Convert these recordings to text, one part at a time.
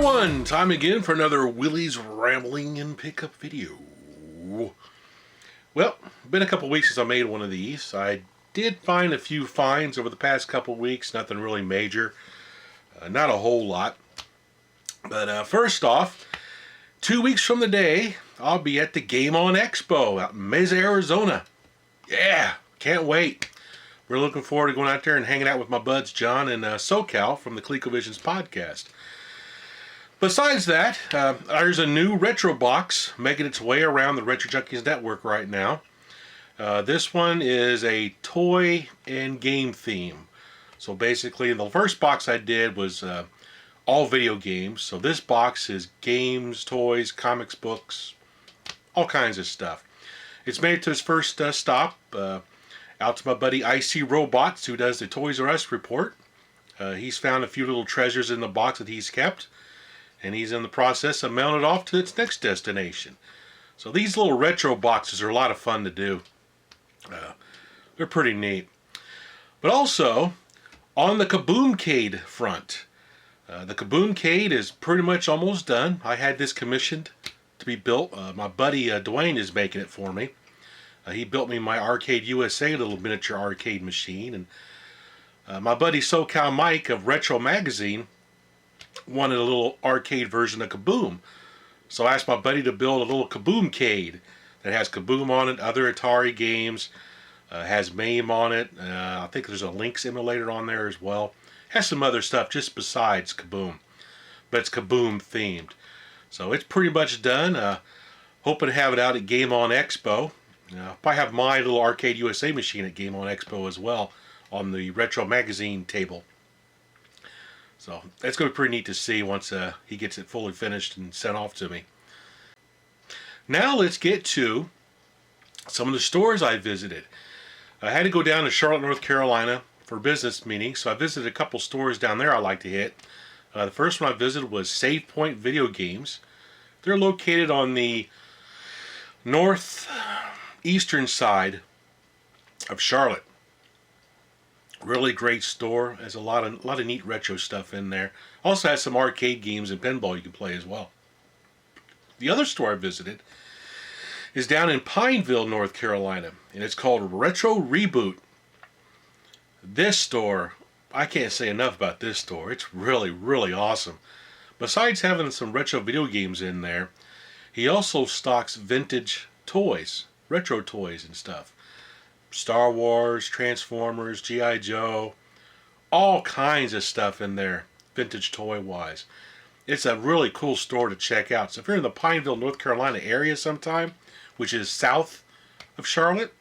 everyone, time again for another Willie's Rambling and Pickup video. Well, been a couple weeks since I made one of these. I did find a few finds over the past couple weeks, nothing really major, not a whole lot. But first off, 2 weeks from the day, I'll be at the Game On Expo out in Mesa, Arizona. Yeah, can't wait. We're looking forward to going out there and hanging out with my buds John and SoCal from the ColecoVisions podcast. Besides that, there's a new retro box making its way around the Retro Junkies network right now. This one is a toy and game theme. So basically, the first box I did was all video games. So this box is games, toys, comics, books, all kinds of stuff. It's made it to its first stop, out to my buddy IC Robots, who does the Toys R Us report. He's found a few little treasures in the box that he's kept, and he's in the process of mailing it off to its next destination. So these little retro boxes are a lot of fun to do. They're pretty neat. But also, on the Kaboomcade front, the Kaboomcade is pretty much almost done. I had this commissioned to be built. My buddy Dwayne is making it for me. He built me my Arcade USA little miniature arcade machine. And my buddy SoCal Mike of Retro Magazine wanted a little arcade version of Kaboom. So I asked my buddy to build a little Kaboomcade that has Kaboom on it, other Atari games, has MAME on it. I think there's a Lynx emulator on there as well. Has some other stuff just besides Kaboom. But it's Kaboom themed. So it's pretty much done. Hoping to have it out at Game On Expo. I have my little Arcade USA machine at Game On Expo as well on the Retro Magazine table. So that's going to be pretty neat to see once he gets it fully finished and sent off to me. Now let's get to some of the stores I visited. I had to go down to Charlotte, North Carolina for a business meeting, so I visited a couple stores down there I like to hit. The first one I visited was Save Point Video Games. They're located on the northeastern side of Charlotte. Really great store. Has a lot of neat retro stuff in there. Also has some arcade games and pinball you can play as well. The other store I visited is down in Pineville, North Carolina, and it's called Retro Reboot. This store, I can't say enough about this store. It's really, really awesome. Besides having some retro video games in there, he also stocks vintage toys, retro toys and stuff. Star Wars, Transformers, G.I. Joe, all kinds of stuff in there, vintage toy-wise. It's a really cool store to check out. So if you're in the Pineville, North Carolina area sometime, which is south of Charlotte,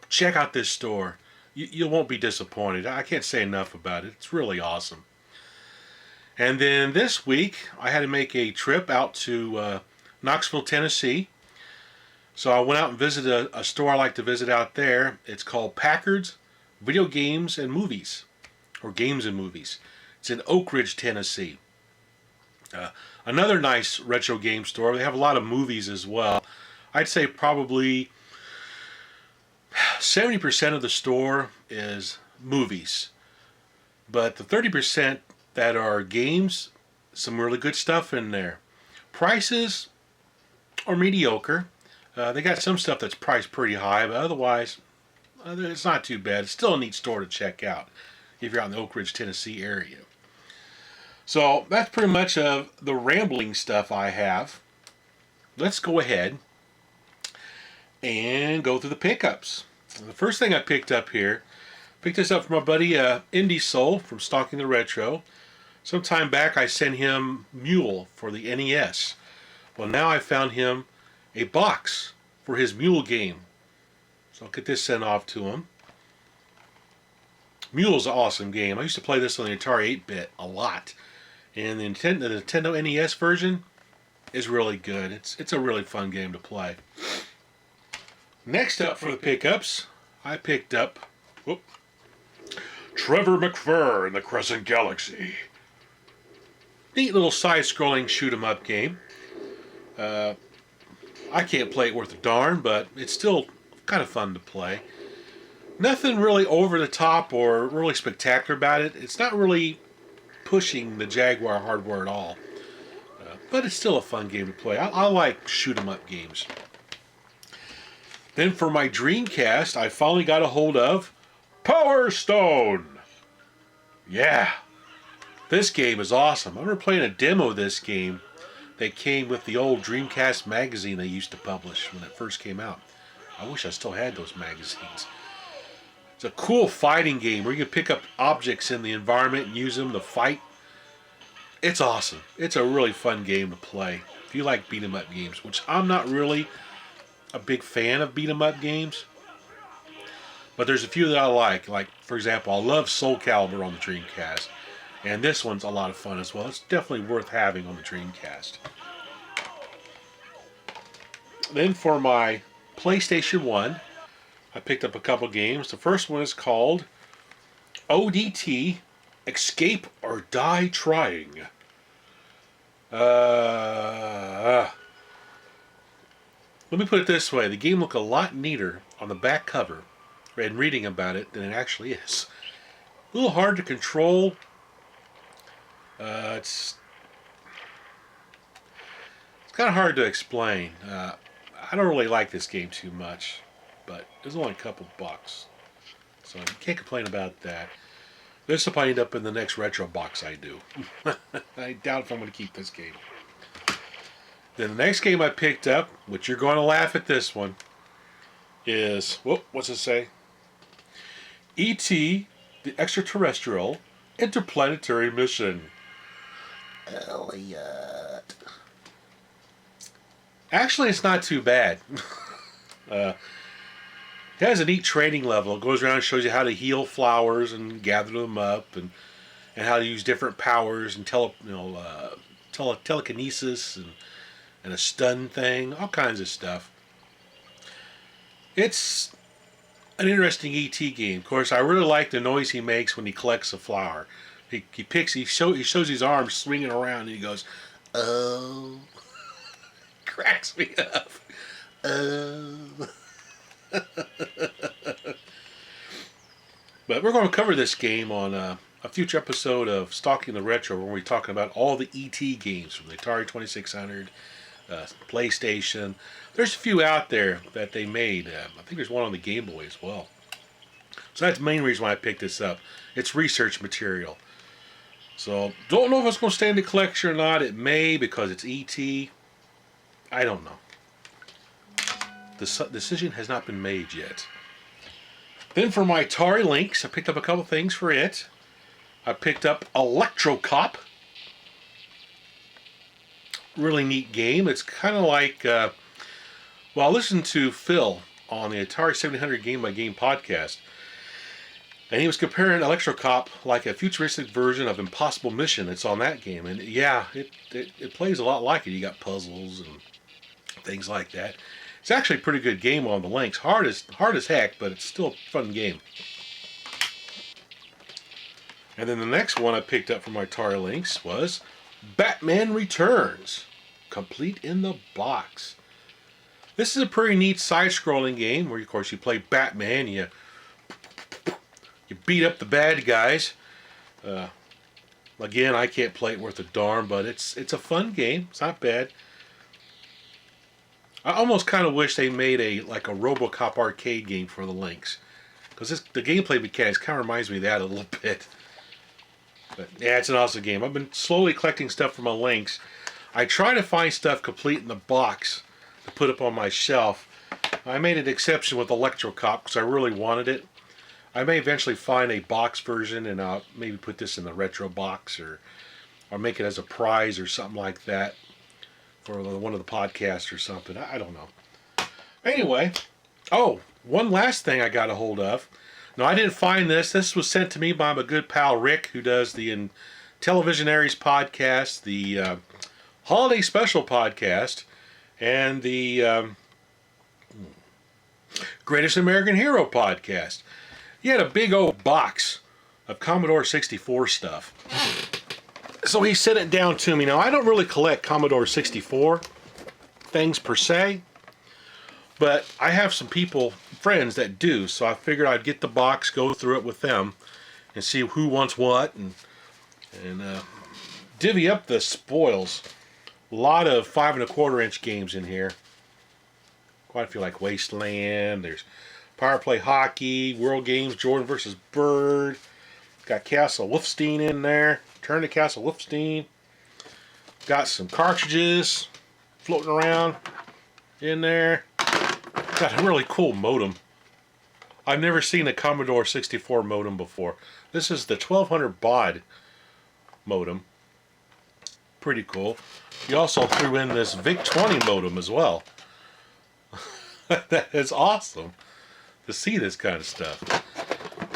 check out this store. You won't be disappointed. I can't say enough about it. It's really awesome. And then this week, I had to make a trip out to Knoxville, Tennessee. So I went out and visited a store I like to visit out there. It's called Packard's Video Games and Movies, or Games and Movies. It's in Oak Ridge, Tennessee. Another nice retro game store. They have a lot of movies as well. I'd say probably 70% of the store is movies. But the 30% that are games, some really good stuff in there. Prices are mediocre. They got some stuff that's priced pretty high, but otherwise, it's not too bad. It's still a neat store to check out if you're out in the Oak Ridge, Tennessee area. So that's pretty much the rambling stuff I have. Let's go ahead and go through the pickups. The first thing I picked up here, picked this up from my buddy Indie Soul from Stalking the Retro. Some time back I sent him Mule for the NES. Well, now I found him a box for his Mule game. So I'll get this sent off to him. Mule's an awesome game. I used to play this on the Atari 8-bit a lot. And the Nintendo NES version is really good. It's a really fun game to play. Next up for the pickups, I picked up Trevor McFur in the Crescent Galaxy. Neat little side-scrolling shoot-'em-up game. I can't play it worth a darn, but it's still kind of fun to play. Nothing really over the top or really spectacular about it. It's not really pushing the Jaguar hardware at all. But it's still a fun game to play. I like shoot 'em up games. Then for my Dreamcast, I finally got a hold of Power Stone. Yeah, this game is awesome. I remember playing a demo of this game that came with the old Dreamcast magazine they used to publish when it first came out. I wish I still had those magazines. It's a cool fighting game where you can pick up objects in the environment and use them to fight. It's awesome. It's a really fun game to play if you like beat 'em up games, which I'm not really a big fan of beat 'em up games. But there's a few that I like. Like, for example, I love Soul Calibur on the Dreamcast. And this one's a lot of fun as well. It's definitely worth having on the Dreamcast. Then for my PlayStation 1, I picked up a couple games. The first one is called ODT Escape or Die Trying. Let me put it this way. The game looked a lot neater on the back cover and reading about it than it actually is. A little hard to control. It's kind of hard to explain. I don't really like this game too much, but it's only a couple bucks, so you can't complain about that. This will probably end up in the next retro box I do. I doubt if I'm going to keep this game. Then the next game I picked up, which you're going to laugh at this one, is, what's it say? E.T. the Extraterrestrial Interplanetary Mission. Elliot. Actually, it's not too bad. It has a neat training level. It goes around and shows you how to heal flowers and gather them up, and how to use different powers and telekinesis and a stun thing, all kinds of stuff. It's an interesting ET game. Of course, I really like the noise he makes when he collects a flower. He shows his arms swinging around and he goes, oh. Cracks me up. Oh. But we're going to cover this game on a future episode of Stalking the Retro, where we're talking about all the ET games from the Atari 2600, PlayStation. There's a few out there that they made. I think there's one on the Game Boy as well. So that's the main reason why I picked this up. It's research material. So don't know if it's going to stay in the collection or not. It may, because it's ET. I don't know. The decision has not been made yet. Then for my Atari Lynx, I picked up a couple things for it. I picked up Electro Cop. Really neat game. It's kind of like, I listened to Phil on the Atari 700 Game by Game podcast, and he was comparing Electro Cop like a futuristic version of Impossible Mission that's on that game. And yeah, it plays a lot like it. You got puzzles and things like that. It's actually a pretty good game on the Lynx. Hard as heck, but it's still a fun game. And then the next one I picked up from my Atari Lynx was Batman Returns, complete in the box. This is a pretty neat side-scrolling game where, of course, you play Batman. You beat up the bad guys. Again, I can't play it worth a darn, but it's a fun game. It's not bad. I almost kind of wish they made a RoboCop arcade game for the Lynx, because the gameplay mechanics kind of reminds me of that a little bit. But yeah, it's an awesome game. I've been slowly collecting stuff for my Lynx. I try to find stuff complete in the box to put up on my shelf. I made an exception with Electro Cop because I really wanted it. I may eventually find a box version, and I'll maybe put this in the retro box, or make it as a prize or something like that for one of the podcasts or something. I don't know. Anyway, one last thing I got a hold of. No, I didn't find this. This was sent to me by my good pal Rick, who does the Intellivisionaries podcast, the Holiday Special podcast, and the Greatest American Hero podcast. He had a big old box of Commodore 64 stuff. So he sent it down to me. Now, I don't really collect Commodore 64 things per se, but I have some friends that do, so I figured I'd get the box, go through it with them, and see who wants what, and and divvy up the spoils. A lot of 5 1/4-inch games in here. Quite a few like Wasteland. There's Power Play Hockey, World Games, Jordan versus Bird. Got Castle Wolfenstein in there. Turn to Castle Wolfenstein. Got some cartridges floating around in there. Got a really cool modem. I've never seen a Commodore 64 modem before. This is the 1200 baud modem. Pretty cool. He also threw in this VIC-20 modem as well. That is awesome to see this kind of stuff.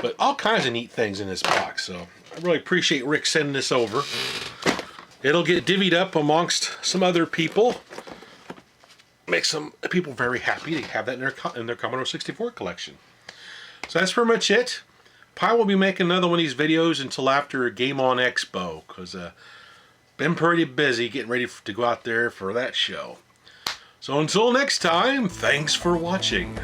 But all kinds of neat things in this box. So I really appreciate Rick sending this over. It'll get divvied up amongst some other people. Make some people very happy to have that in their Commodore 64 collection. So that's pretty much it. Probably will be making another one of these videos until after Game On Expo, because been pretty busy getting ready to go out there for that show. So until next time, thanks for watching.